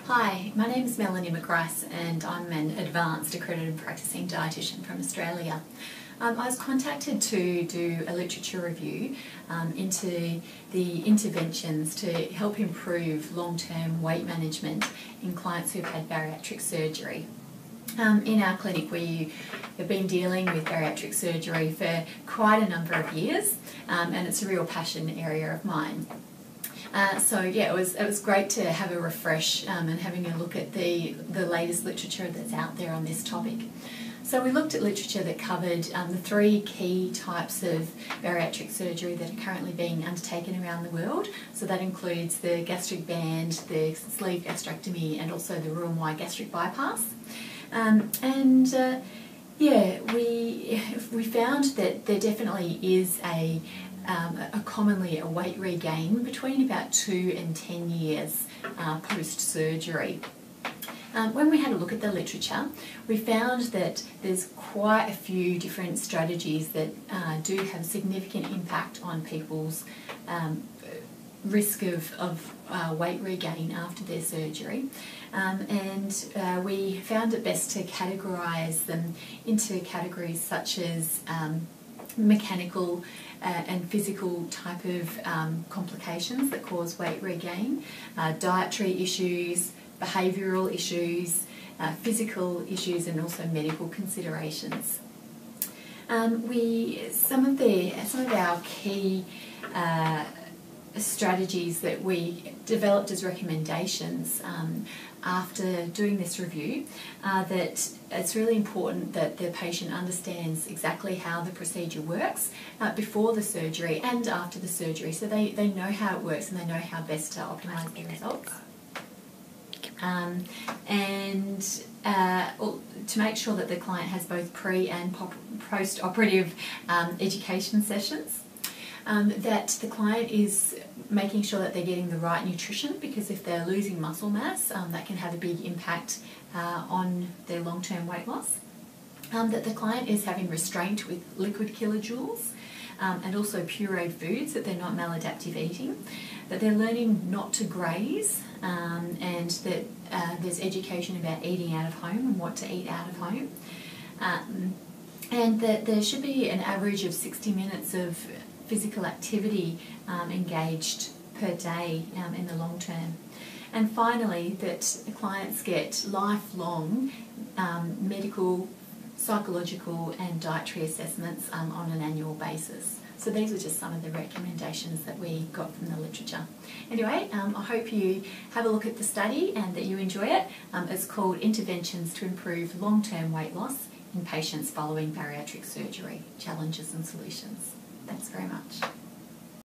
Hi, my name is Melanie McGrice and I'm an advanced accredited practicing dietitian from Australia. I was contacted to do a literature review into the interventions to help improve long-term weight management in clients who've had bariatric surgery. In our clinic we have been dealing with bariatric surgery for quite a number of years and it's a real passion area of mine. It was great to have a refresh and having a look at the latest literature that's out there on this topic. So we looked at literature that covered the three key types of bariatric surgery that are currently being undertaken around the world. So that includes the gastric band, the sleeve gastrectomy and also the Roux-en-Y gastric bypass. We found that there definitely is commonly a weight regain between about 2 and 10 years post-surgery. When we had a look at the literature, we found that there's quite a few different strategies that do have significant impact on people's risk of weight regain after their surgery. We found it best to categorise them into categories such as mechanical and physical type of complications that cause weight regain, dietary issues, behavioural issues, physical issues and also medical considerations. Some of our key strategies that we developed as recommendations after doing this review are that it's really important that the patient understands exactly how the procedure works before the surgery and after the surgery, so they know how it works and they know how best to optimise the results. To make sure that the client has both pre and post-operative education sessions. That the client is making sure that they're getting the right nutrition, because if they're losing muscle mass, that can have a big impact on their long-term weight loss. That the client is having restraint with liquid kilojoules and also pureed foods, that they're not maladaptive eating, that they're learning not to graze, and that there's education about eating out of home and what to eat out of home. And that there should be an average of 60 minutes of physical activity engaged per day in the long term. And finally, that clients get lifelong medical, psychological and dietary assessments on an annual basis. So these are just some of the recommendations that we got from the literature. Anyway, I hope you have a look at the study and that you enjoy it. It's called Interventions to Improve Long-Term Weight Loss in Patients Following Bariatric Surgery, Challenges and Solutions. Thanks very much.